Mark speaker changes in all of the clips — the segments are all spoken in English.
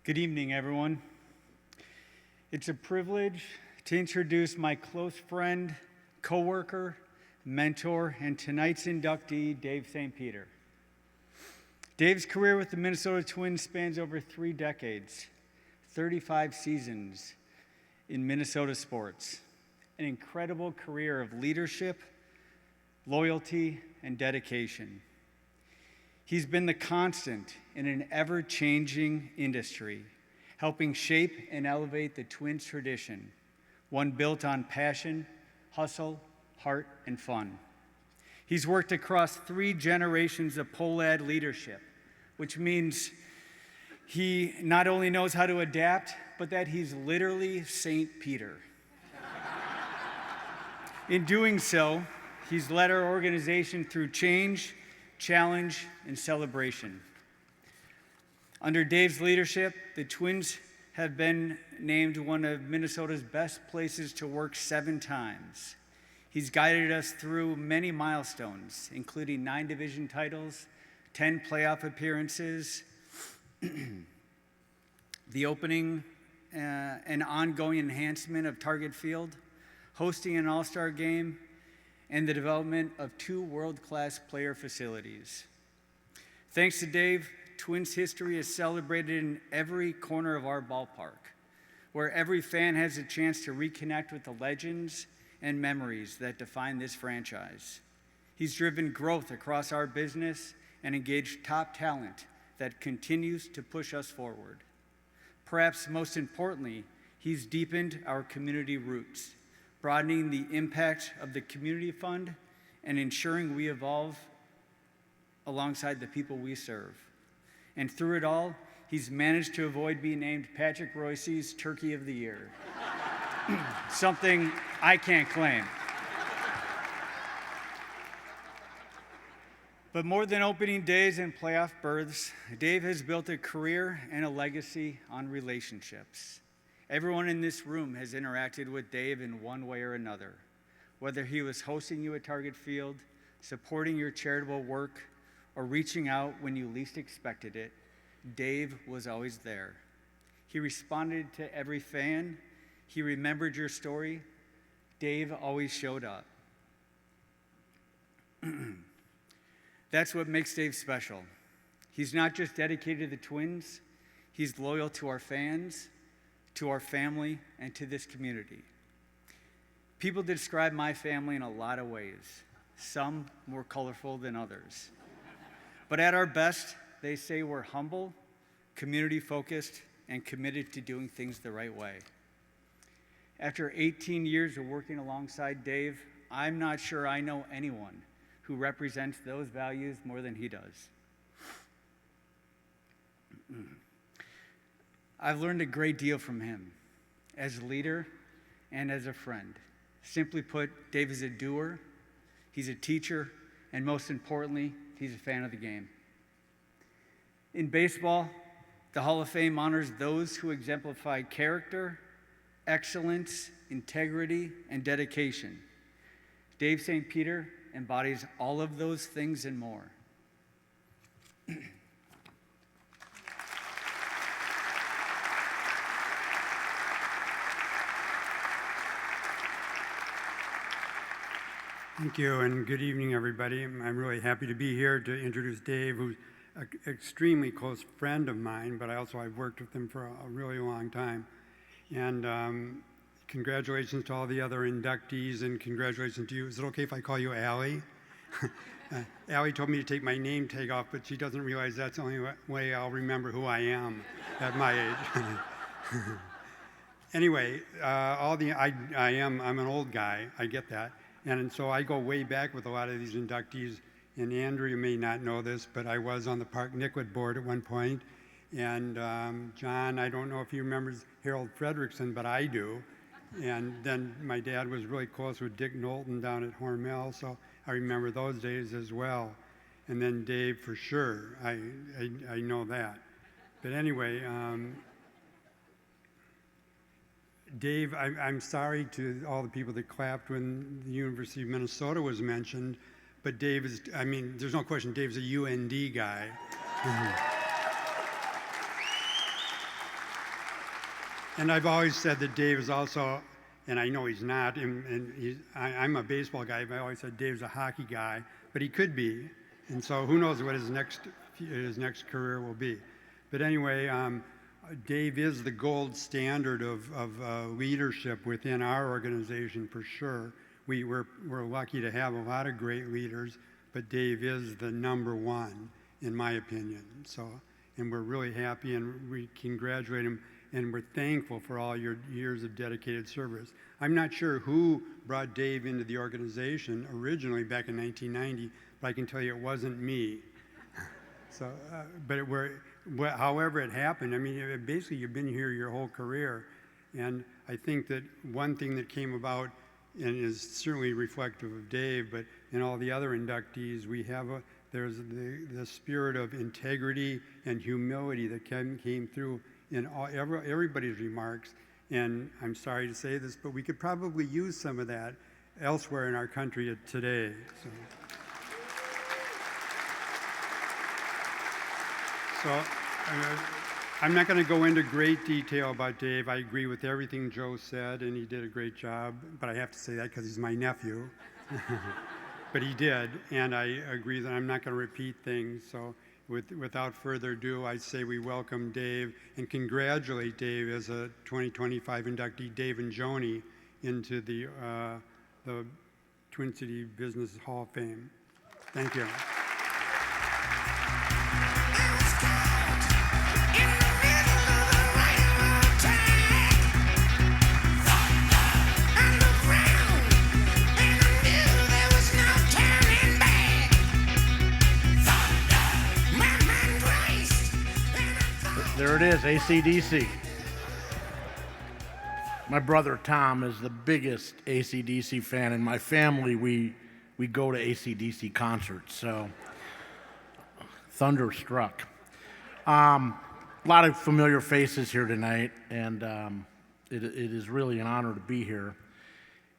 Speaker 1: Good evening, everyone. It's a privilege to introduce my close friend, coworker, mentor, and tonight's inductee, Dave St. Peter. Dave's career with the Minnesota Twins spans over 3 decades, 35 seasons in Minnesota sports, an incredible career of leadership, loyalty, and dedication. He's been the constant in an ever-changing industry, helping shape and elevate the Twins tradition, one built on passion, hustle, heart, and fun. He's worked across 3 generations of Pohlad leadership, which means he not only knows how to adapt, but that he's literally St. Peter. In doing so, he's led our organization through change, challenge, and celebration. Under Dave's leadership, the Twins have been named one of Minnesota's best places to work 7 times. He's guided us through many milestones, including 9 division titles, 10 playoff appearances, the opening and ongoing enhancement of Target Field, hosting an all-star game, and the development of 2 world-class player facilities. Thanks to Dave, Twins history is celebrated in every corner of our ballpark, where every fan has a chance to reconnect with the legends and memories that define this franchise. He's driven growth across our business and engaged top talent that continues to push us forward. Perhaps most importantly, he's deepened our community roots, broadening the impact of the community fund and ensuring we evolve alongside the people we serve. And through it all, he's managed to avoid being named Patrick Royce's Turkey of the Year, something I can't claim. But more than opening days and playoff berths, Dave has built a career and a legacy on relationships. Everyone in this room has interacted with Dave in one way or another, whether he was hosting you at Target Field, supporting your charitable work, or reaching out when you least expected it. Dave was always there. He responded to every fan. He remembered your story. Dave always showed up. That's what makes Dave special. He's not just dedicated to the Twins, he's loyal to our fans, to our family, and to this community. People describe my family in a lot of ways, some more colorful than others. But at our best, they say we're humble, community-focused, and committed to doing things the right way. After 18 years of working alongside Dave, I'm not sure I know anyone who represents those values more than he does. I've learned a great deal from him as a leader and as a friend. Simply put, Dave is a doer, he's a teacher, and most importantly, he's a fan of the game. In baseball, the Hall of Fame honors those who exemplify character, excellence, integrity, and dedication. Dave St. Peter embodies all of those things and more.
Speaker 2: Thank you, and good evening, everybody. I'm really happy to be here to introduce Dave, who's an extremely close friend of mine, but I've worked with him for a really long time. And congratulations to all the other inductees, and congratulations to you. Is it okay if I call you Allie? Allie told me to take my name tag off, but she doesn't realize that's the only way I'll remember who I am at my age. Anyway, I'm an old guy, I get that. And so I go way back with a lot of these inductees, and Andrea may not know this, but I was on the Park Nicollet board at one point. And John, I don't know if he remembers Harold Frederickson, but I do. And then my dad was really close with Dick Knowlton down at Hormel, so I remember those days as well. And then Dave, for sure, I know that. But anyway, Dave, I'm sorry to all the people that clapped when the University of Minnesota was mentioned, but Dave is, there's no question, Dave's a UND guy. And I've always said that Dave is also, and I know he's not, I'm a baseball guy, but I always said Dave's a hockey guy, but he could be. And so who knows what his next career will be. But anyway, Dave is the gold standard of leadership within our organization for sure. We're lucky to have a lot of great leaders, but Dave is the number one, in my opinion. So, and we're really happy and we congratulate him, and we're thankful for all your years of dedicated service. I'm not sure who brought Dave into the organization originally back in 1990, but I can tell you it wasn't me. So, however it happened, I mean, basically you've been here your whole career, and I think that one thing that came about, and is certainly reflective of Dave, but in all the other inductees, there's the spirit of integrity and humility that came through in everybody's remarks. And I'm sorry to say this, but we could probably use some of that elsewhere in our country today. So I'm not going to go into great detail about Dave. I agree with everything Joe said, and he did a great job. But I have to say that because he's my nephew. But he did, and I agree that I'm not going to repeat things. So without further ado, I say we welcome Dave and congratulate Dave as a 2025 inductee, Dave and Joni, into the Twin City Business Hall of Fame. Thank you.
Speaker 3: There it is, AC/DC. My brother Tom is the biggest AC/DC fan. In my family, we go to AC/DC concerts, so thunderstruck. A lot of familiar faces here tonight, and it is really an honor to be here.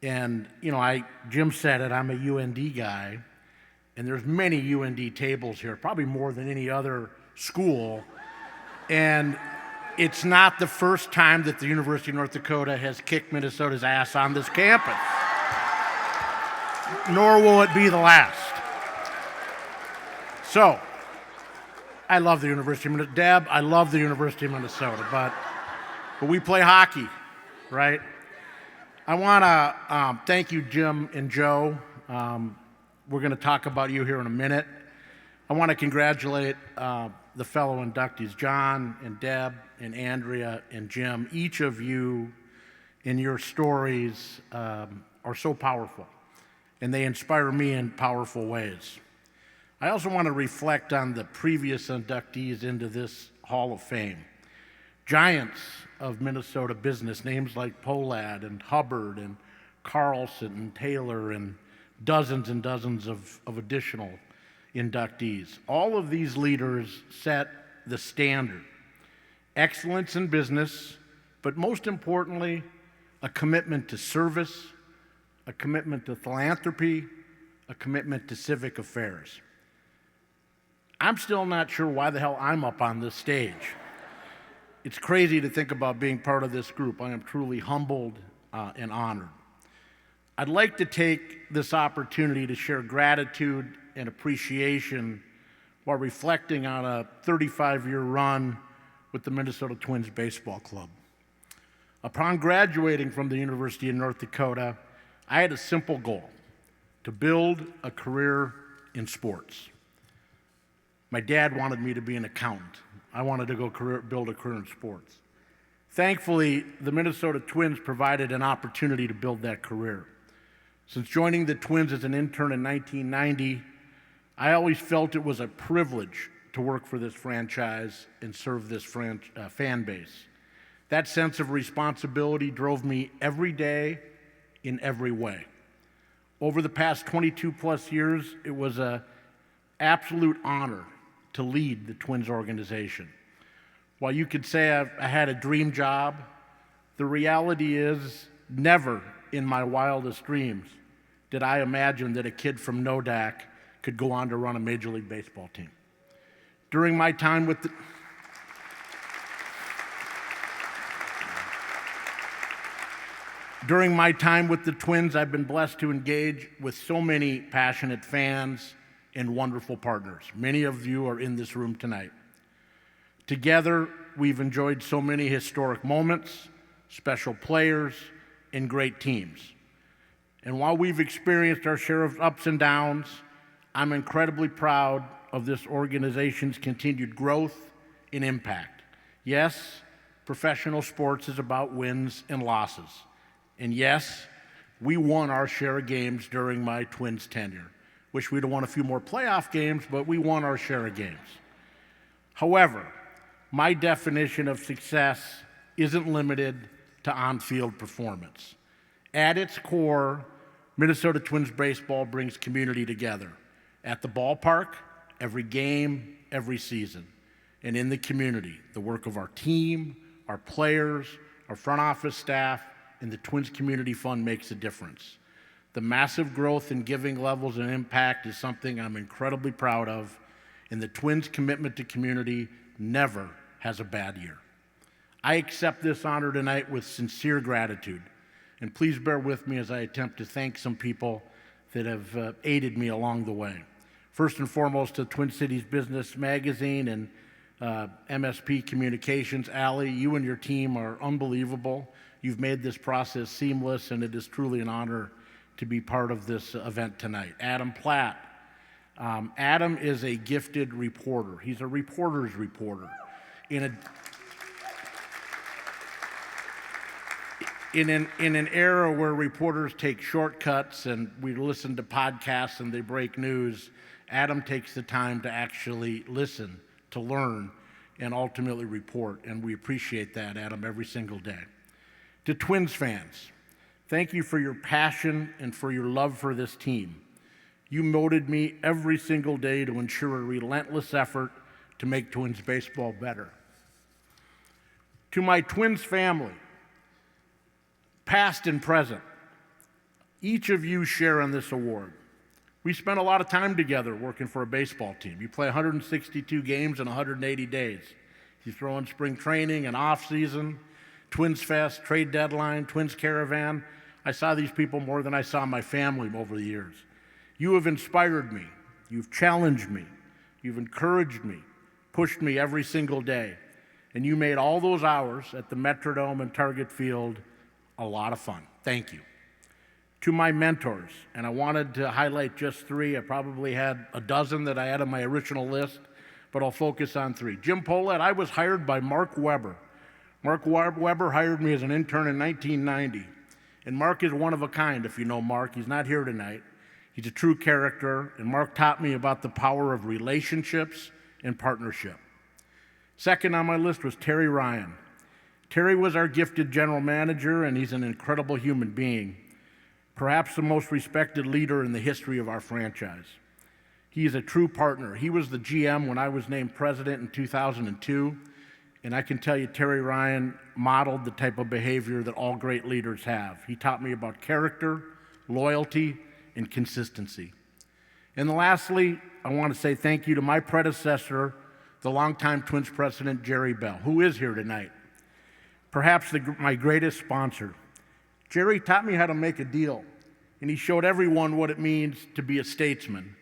Speaker 3: And, you know, Jim said it, I'm a UND guy, and there's many UND tables here, probably more than any other school. And it's not the first time that the University of North Dakota has kicked Minnesota's ass on this campus. Nor will it be the last. So, I love the University of Minnesota. Deb, I love the University of Minnesota, but we play hockey, right? I want to thank you, Jim and Joe. We're going to talk about you here in a minute. I want to congratulate the fellow inductees, John and Deb and Andrea and Jim. Each of you in your stories are so powerful, and they inspire me in powerful ways. I also want to reflect on the previous inductees into this Hall of Fame. Giants of Minnesota business, names like Pohlad and Hubbard and Carlson and Taylor and dozens of additional inductees. All of these leaders set the standard. Excellence in business, but most importantly, a commitment to service, a commitment to philanthropy, a commitment to civic affairs. I'm still not sure why the hell I'm up on this stage. It's crazy to think about being part of this group. I am truly humbled and honored. I'd like to take this opportunity to share gratitude and appreciation while reflecting on a 35-year run with the Minnesota Twins Baseball Club. Upon graduating from the University of North Dakota, I had a simple goal: to build a career in sports. My dad wanted me to be an accountant. I wanted to go build a career in sports. Thankfully, the Minnesota Twins provided an opportunity to build that career. Since joining the Twins as an intern in 1990, I always felt it was a privilege to work for this franchise and serve this fan base. That sense of responsibility drove me every day in every way. Over the past 22 plus years, it was an absolute honor to lead the Twins organization. While you could say I had a dream job, the reality is never in my wildest dreams did I imagine that a kid from Nodak could go on to run a Major League Baseball team. During my time with the During my time with the Twins, I've been blessed to engage with so many passionate fans and wonderful partners. Many of you are in this room tonight. Together, we've enjoyed so many historic moments, special players, and great teams. And while we've experienced our share of ups and downs, I'm incredibly proud of this organization's continued growth and impact. Yes, professional sports is about wins and losses. And yes, we won our share of games during my Twins tenure. Wish we'd have won a few more playoff games, but we won our share of games. However, my definition of success isn't limited to on-field performance. At its core, Minnesota Twins baseball brings community together. At the ballpark, every game, every season. And in the community, the work of our team, our players, our front office staff, and the Twins Community Fund makes a difference. The massive growth in giving levels and impact is something I'm incredibly proud of, and the Twins' commitment to community never has a bad year. I accept this honor tonight with sincere gratitude, and please bear with me as I attempt to thank some people that have aided me along the way. First and foremost, to Twin Cities Business Magazine and MSP Communications. Allie, you and your team are unbelievable. You've made this process seamless, and it is truly an honor to be part of this event tonight. Adam Platt. Adam is a gifted reporter. He's a reporter's reporter. In an era where reporters take shortcuts and we listen to podcasts and they break news, Adam takes the time to actually listen, to learn, and ultimately report. And we appreciate that, Adam, every single day. To Twins fans, thank you for your passion and for your love for this team. You motivated me every single day to ensure a relentless effort to make Twins baseball better. To my Twins family, past and present, each of you share in this award. We spent a lot of time together working for a baseball team. You play 162 games in 180 days. You throw in spring training and off season, Twins Fest, trade deadline, Twins Caravan. I saw these people more than I saw my family over the years. You have inspired me. You've challenged me. You've encouraged me, pushed me every single day. And you made all those hours at the Metrodome and Target Field a lot of fun. Thank you. To my mentors, and I wanted to highlight just three. I probably had a dozen that I had on my original list, but I'll focus on three. Jim Pohlad, I was hired by Mark Weber. Mark Weber hired me as an intern in 1990. And Mark is one of a kind, if you know Mark. He's not here tonight. He's a true character, and Mark taught me about the power of relationships and partnership. Second on my list was Terry Ryan. Terry was our gifted general manager, and he's an incredible human being, perhaps the most respected leader in the history of our franchise. He is a true partner. He was the GM when I was named president in 2002, and I can tell you Terry Ryan modeled the type of behavior that all great leaders have. He taught me about character, loyalty, and consistency. And lastly, I want to say thank you to my predecessor, the longtime Twins president, Jerry Bell, who is here tonight. Perhaps my greatest sponsor. Jerry taught me how to make a deal, and he showed everyone what it means to be a statesman.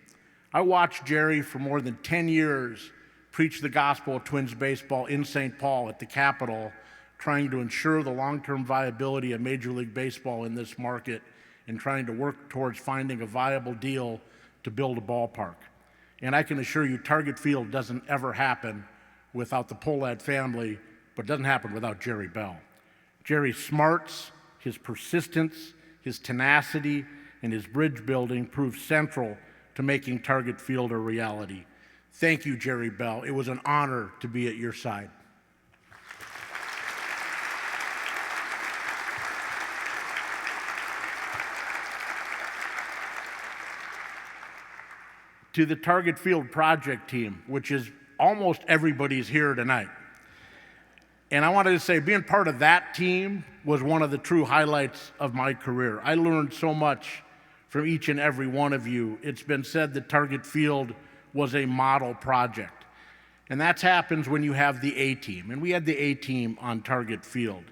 Speaker 3: I watched Jerry for more than 10 years preach the gospel of Twins baseball in St. Paul at the Capitol, trying to ensure the long-term viability of Major League Baseball in this market and trying to work towards finding a viable deal to build a ballpark. And I can assure you, Target Field doesn't ever happen without the Pohlad family, but it doesn't happen without Jerry Bell. Jerry's smarts, his persistence, his tenacity, and his bridge building proved central to making Target Field a reality. Thank you, Jerry Bell. It was an honor to be at your side. To the Target Field project team, which is almost everybody's here tonight. And I wanted to say, being part of that team was one of the true highlights of my career. I learned so much from each and every one of you. It's been said that Target Field was a model project. And that happens when you have the A-team. And we had the A-team on Target Field.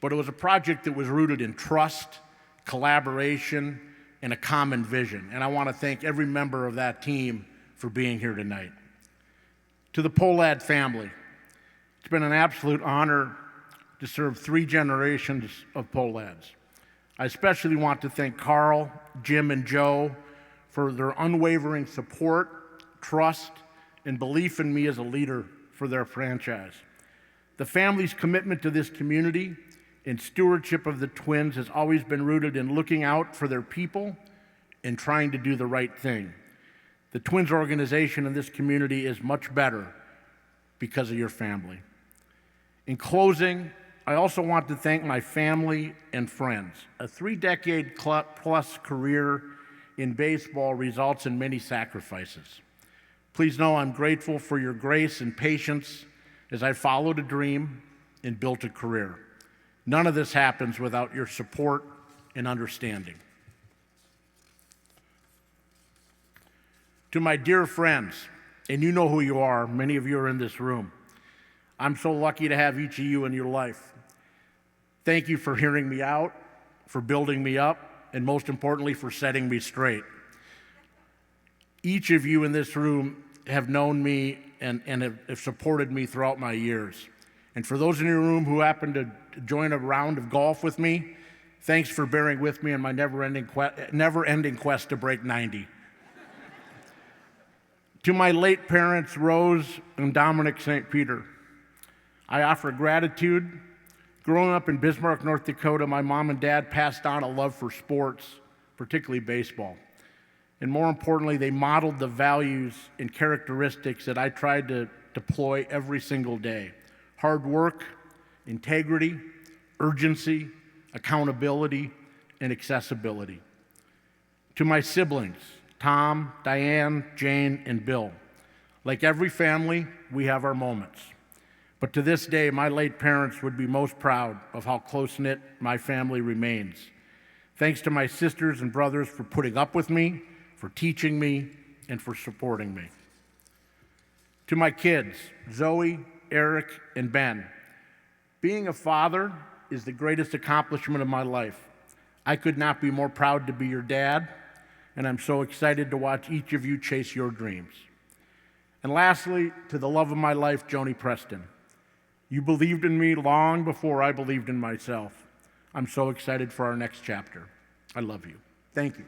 Speaker 3: but it was a project that was rooted in trust, collaboration, and a common vision. And I want to thank every member of that team for being here tonight. To the Pohlad family, it's been an absolute honor to serve 3 generations of Pohlads. I especially want to thank Carl, Jim, and Joe for their unwavering support, trust, and belief in me as a leader for their franchise. The family's commitment to this community and stewardship of the Twins has always been rooted in looking out for their people and trying to do the right thing. The Twins organization in this community is much better because of your family. In closing, I also want to thank my family and friends. A 3-decade-plus career in baseball results in many sacrifices. Please know I'm grateful for your grace and patience as I followed a dream and built a career. None of this happens without your support and understanding. To my dear friends, and you know who you are, many of you are in this room, I'm so lucky to have each of you in your life. Thank you for hearing me out, for building me up, and most importantly, for setting me straight. Each of you in this room have known me and have supported me throughout my years. And for those in your room who happen to join a round of golf with me, thanks for bearing with me in my never-ending quest to break 90. To my late parents, Rose and Dominic St. Peter, I offer gratitude. Growing up in Bismarck, North Dakota, my mom and dad passed on a love for sports, particularly baseball. And more importantly, they modeled the values and characteristics that I tried to deploy every single day. Hard work, integrity, urgency, accountability, and accessibility. To my siblings, Tom, Diane, Jane, and Bill, like every family, we have our moments. But to this day, my late parents would be most proud of how close-knit my family remains. Thanks to my sisters and brothers for putting up with me, for teaching me, and for supporting me. To my kids, Zoe, Eric, and Ben, being a father is the greatest accomplishment of my life. I could not be more proud to be your dad, and I'm so excited to watch each of you chase your dreams. And lastly, to the love of my life, Joni Preston. You believed in me long before I believed in myself. I'm so excited for our next chapter. I love you. Thank you.